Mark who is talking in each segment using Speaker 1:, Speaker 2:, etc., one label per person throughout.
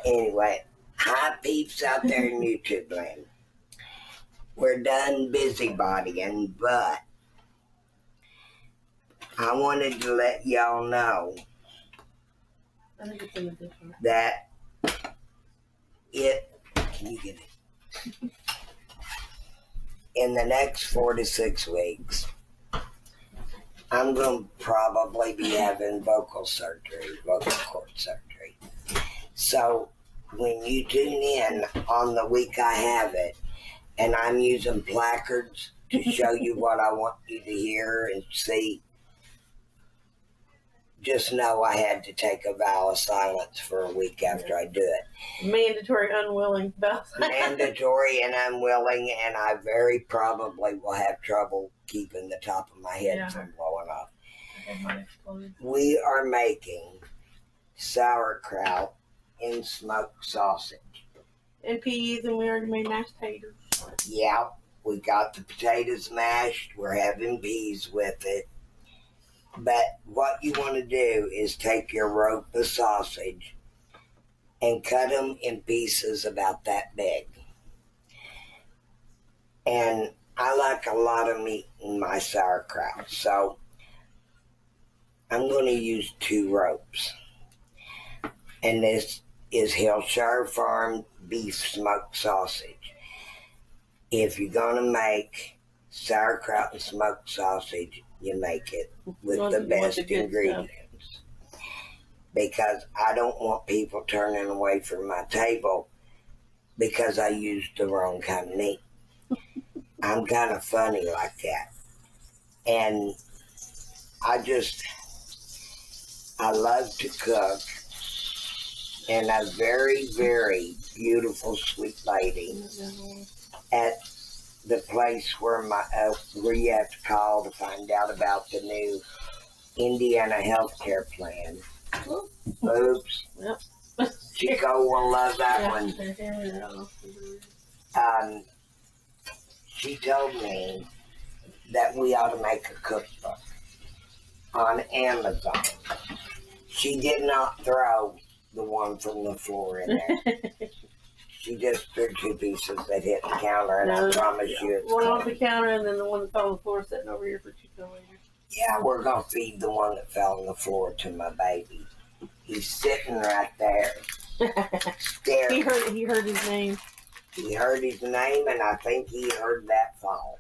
Speaker 1: Anyway, hi peeps out there in YouTube land. We're done busybodying, but I wanted to let y'all know that can you get it? In the next 4 to 6 weeks, I'm going to probably be having vocal cord surgery. So when you tune in on the week I have it, and I'm using placards to show you what I want you to hear and see, just know I had to take a vow of silence for a week after I do it.
Speaker 2: Mandatory, unwilling vow.
Speaker 1: Mandatory and unwilling, and I very probably will have trouble keeping the top of my head from blowing off. We are making sauerkraut and smoked sausage.
Speaker 2: And peas, and we already made mashed potatoes.
Speaker 1: Yeah, we got the potatoes mashed. We're having peas with it. But what you want to do is take your rope of sausage and cut them in pieces about that big. And I like a lot of meat in my sauerkraut, so I'm going to use 2 ropes. And this is Hillshire Farm beef smoked sausage. If you're going to make sauerkraut and smoked sausage, you make it with the best ingredients. Because I don't want people turning away from my table because I used the wrong kind of meat. I'm kind of funny like that. And I love to cook. And a very, very beautiful sweet lady at the place where you have to call to find out about the new Indiana healthcare plan. Oops. Yep. Chico will love that one. She told me that we ought to make a cookbook on Amazon. She did not throw the one from the floor in there. She just threw 2 pieces that hit the counter, and I promise you it's
Speaker 2: one off the counter, and then the one that fell on the floor sitting over here for Chico later.
Speaker 1: Yeah, we're going to feed the one that fell on the floor to my baby. He's sitting right there, staring.
Speaker 2: He heard his name.
Speaker 1: He heard his name, and I think he heard that fall.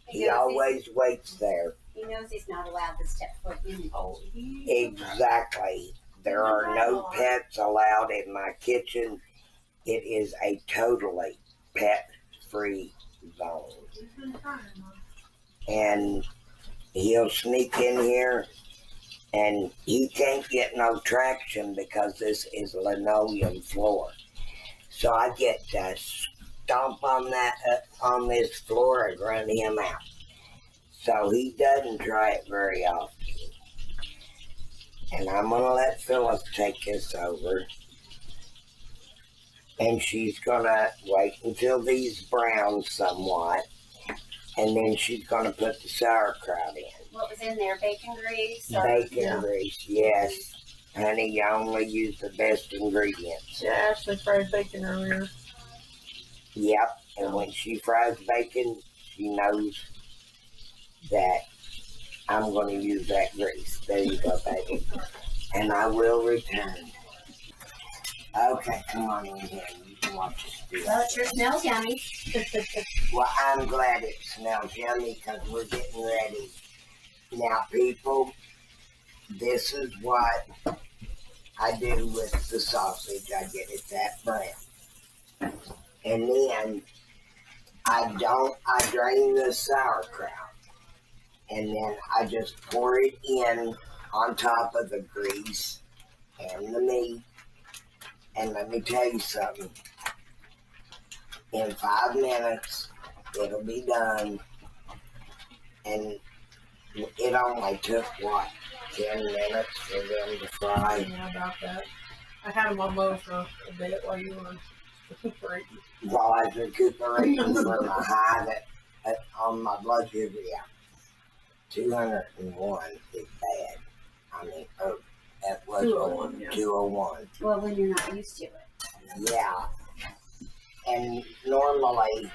Speaker 1: He always waits there.
Speaker 3: He knows he's not allowed to step foot in.
Speaker 2: Oh,
Speaker 1: exactly. There are no pets allowed in my kitchen. It is a totally pet-free zone. And he'll sneak in here, and he can't get no traction because this is linoleum floor. So I get to stomp on on this floor and run him out. So he doesn't try it very often. And I'm going to let Phyllis take this over. And she's going to wait until these brown somewhat. And then she's going to put the sauerkraut in.
Speaker 3: What was in there? Bacon grease?
Speaker 1: Bacon grease, yes. Honey, you only use the best ingredients.
Speaker 2: Yeah, Ashley fried bacon earlier.
Speaker 1: Yep, and when she fries bacon, she knows that I'm going to use that grease. There you go, baby. And I will return. Okay, come on in here. You can watch us do
Speaker 3: Well, it sure smells yummy.
Speaker 1: Well, I'm glad it smells yummy because we're getting ready. Now, people, this is what I do with the sausage. I get it that brown. And then I drain the sauerkraut. And then I just pour it in on top of the grease and the meat. And let me tell you something. In 5 minutes, it'll be done. And it only took, 10 minutes for them to fry?
Speaker 2: Yeah, about that. I had them on low for a bit while you were recuperating.
Speaker 1: While I was recuperating from a high on my blood sugar, yeah. 201 is bad. I mean, that was
Speaker 2: 201, yeah.
Speaker 1: 201.
Speaker 3: Well, when you're not used to it.
Speaker 1: Yeah. And normally,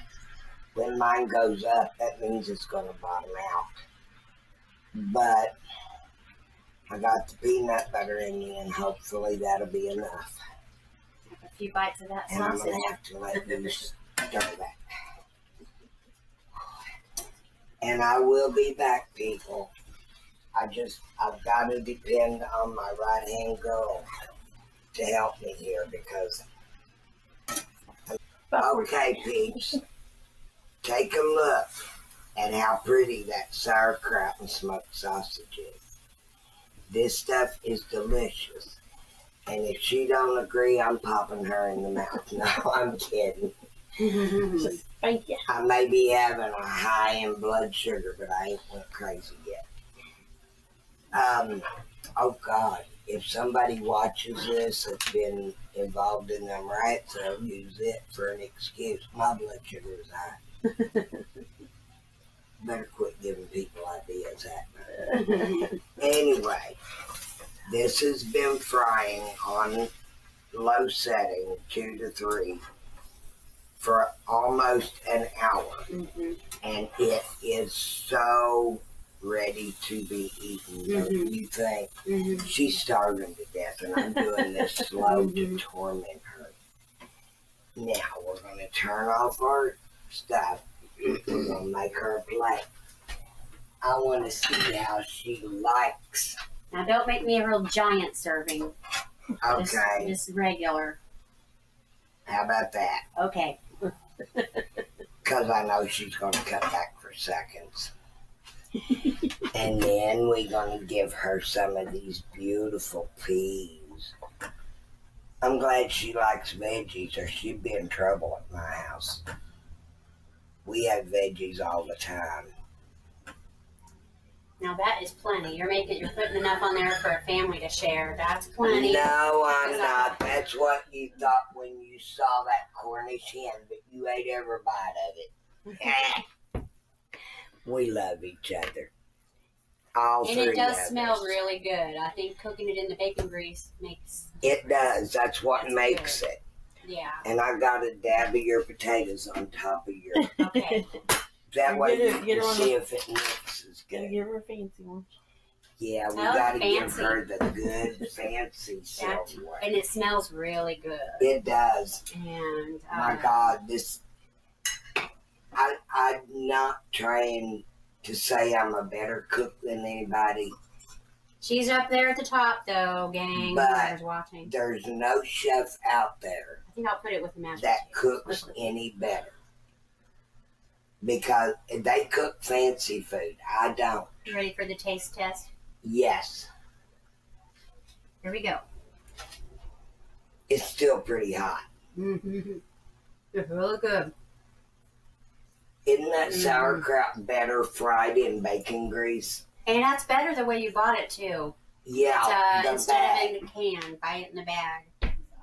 Speaker 1: when mine goes up, that means it's going to bottom out. But I got the peanut butter in me, and hopefully that'll be enough.
Speaker 3: A few bites of that
Speaker 1: And I'm
Speaker 3: sausage.
Speaker 1: going to have to let you stir that. And I will be back, people. I've got to depend on my right-hand girl to help me here because... Okay, peeps. Take a look at how pretty that sauerkraut and smoked sausage is. This stuff is delicious. And if she don't agree, I'm popping her in the mouth. No, I'm kidding.
Speaker 2: Thank you.
Speaker 1: I may be having a high in blood sugar, but I ain't went crazy yet. Oh God, if somebody watches this that's been involved in them riots, they'll use it for an excuse. My blood sugar is high. Better quit giving people ideas, Anyway, this has been frying on low setting, 2 to 3, for almost an hour.
Speaker 3: Mm-hmm.
Speaker 1: And it is so ready to be eaten. Don't you think?
Speaker 3: Mm-hmm.
Speaker 1: She's starving to death, and I'm doing this slow to torment her. Now, we're going to turn off our stuff. We're going to make her a plate. I want to see how she likes.
Speaker 3: Now don't make me a real giant serving.
Speaker 1: Okay.
Speaker 3: Just regular.
Speaker 1: How about that?
Speaker 3: Okay.
Speaker 1: Because I know she's going to cut back for seconds. And then we're going to give her some of these beautiful peas. I'm glad she likes veggies, or she'd be in trouble at my house. We have veggies all the time.
Speaker 3: Now that is plenty. You're putting enough on there for a family to share. That's plenty.
Speaker 1: No, I'm not. That's what you thought when you saw that Cornish hen, but you ate every bite of it. We love each other. All
Speaker 3: And
Speaker 1: three
Speaker 3: it does
Speaker 1: of
Speaker 3: smell
Speaker 1: us.
Speaker 3: really good. I think cooking it in the bacon grease makes...
Speaker 1: It does. That's what
Speaker 3: That's
Speaker 1: makes
Speaker 3: good.
Speaker 1: it.
Speaker 3: Yeah.
Speaker 1: And I got a dab of your potatoes on top of your...
Speaker 3: Okay.
Speaker 1: That way
Speaker 2: Get
Speaker 1: you
Speaker 2: her
Speaker 1: can
Speaker 2: on
Speaker 1: see if it mixes
Speaker 2: And
Speaker 1: good.
Speaker 2: give her a fancy one.
Speaker 1: Yeah, we
Speaker 3: Oh,
Speaker 1: gotta give
Speaker 3: fancy.
Speaker 1: her the good, fancy silverware.
Speaker 3: And it smells really good.
Speaker 1: It does.
Speaker 3: And
Speaker 1: My God, this... I'm not trying to say I'm a better cook than anybody.
Speaker 3: she's up there at the top, though, gang.
Speaker 1: But-
Speaker 3: Whoever's watching.
Speaker 1: There's no chef out there
Speaker 3: I think I'll put it with the mashed
Speaker 1: that
Speaker 3: potatoes.
Speaker 1: cooks any better. Because they cook fancy food. I don't.
Speaker 3: You ready for the taste test?
Speaker 1: Yes.
Speaker 3: Here we go.
Speaker 1: It's still pretty hot.
Speaker 3: Mm-hmm. It's really good.
Speaker 1: Isn't that sauerkraut better fried in bacon grease?
Speaker 3: And that's better the way you bought it, too.
Speaker 1: Yeah,
Speaker 3: It's,
Speaker 1: the
Speaker 3: instead
Speaker 1: bag.
Speaker 3: of in the can, buy it in the bag.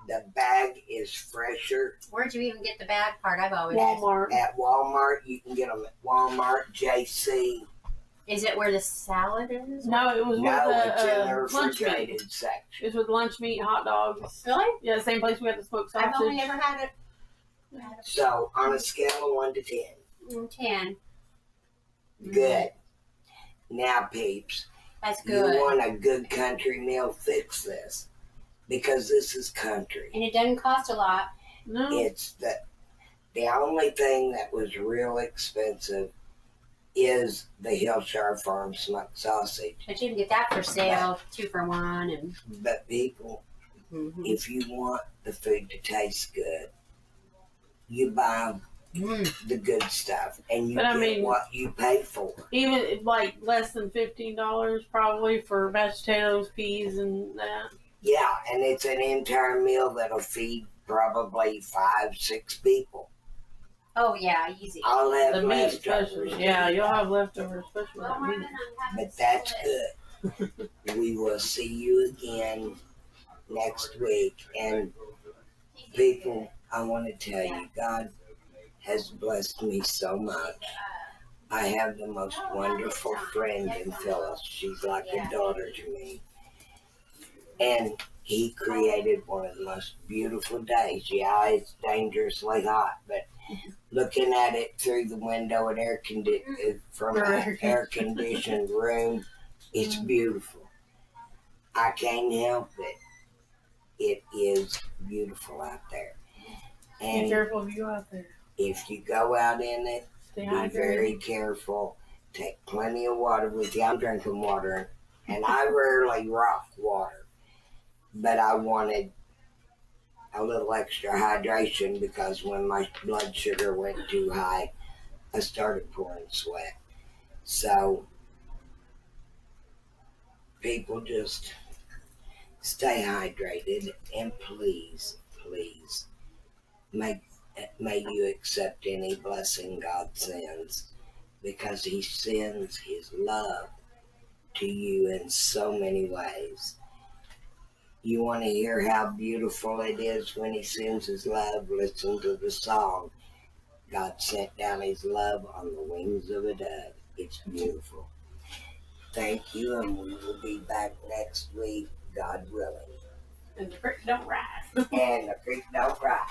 Speaker 1: The bag is fresher.
Speaker 3: Where'd you even get the bag part? I've always...
Speaker 2: Walmart.
Speaker 1: At Walmart, you can get them at Walmart, JC.
Speaker 3: Is it where the salad is?
Speaker 2: No, it was
Speaker 1: No,
Speaker 2: with
Speaker 1: it's in the
Speaker 2: lunch meat.
Speaker 1: refrigerated section.
Speaker 2: It's with lunch meat, hot dogs.
Speaker 3: Really?
Speaker 2: Yeah, the same place we got the smoked
Speaker 3: I've
Speaker 2: sausage.
Speaker 3: only ever had it.
Speaker 1: So, on a scale of 1 to 10,
Speaker 3: 10.
Speaker 1: good. Now, peeps,
Speaker 3: That's
Speaker 1: you
Speaker 3: good.
Speaker 1: want a good country meal, fix this. Because this is country.
Speaker 3: And it doesn't cost a lot.
Speaker 2: No.
Speaker 1: It's the only thing that was real expensive is the Hillshire Farm smoked sausage.
Speaker 3: But you can get that for sale, 2 for 1. And
Speaker 1: But people, if you want the food to taste good, you buy the good stuff and you
Speaker 2: But I
Speaker 1: get
Speaker 2: mean-
Speaker 1: what you pay for.
Speaker 2: Even like less than $15 probably for mashed potatoes, peas, and that.
Speaker 1: Yeah, and it's an entire meal that'll feed probably 5, 6 people.
Speaker 3: Oh, yeah, easy.
Speaker 1: I'll have
Speaker 2: The meat
Speaker 1: leftovers.
Speaker 2: especially. Yeah, you'll have leftovers, especially
Speaker 3: Well,
Speaker 2: that
Speaker 3: Marvin,
Speaker 2: meat.
Speaker 3: I'm having
Speaker 1: But that's
Speaker 3: split.
Speaker 1: good. We will see you again next week. And people, I want to tell you, God has blessed me so much. I have the most wonderful friend in Phyllis. She's like a daughter to me. And He created one of the most beautiful days. Yeah, it's dangerously hot, but looking at it through the window and from an air conditioned room, it's beautiful. I can't help it. It is beautiful out there.
Speaker 2: Be
Speaker 1: And
Speaker 2: careful if you go out there.
Speaker 1: if you go out in it,
Speaker 2: Stay
Speaker 1: be
Speaker 2: hydrated.
Speaker 1: very careful. Take plenty of water with you. I'm drinking water, and I rarely rock water, but I wanted a little extra hydration because when my blood sugar went too high, I started pouring sweat. So people just stay hydrated, and please, please, may, may you accept any blessing God sends, because He sends His love to you in so many ways. You want to hear how beautiful it is when He sends His love? Listen to the song. God sent down His love on the wings of a dove. It's beautiful. Thank you, and we will be back next week, God willing.
Speaker 2: And the creek don't rise.
Speaker 1: And the creek don't rise.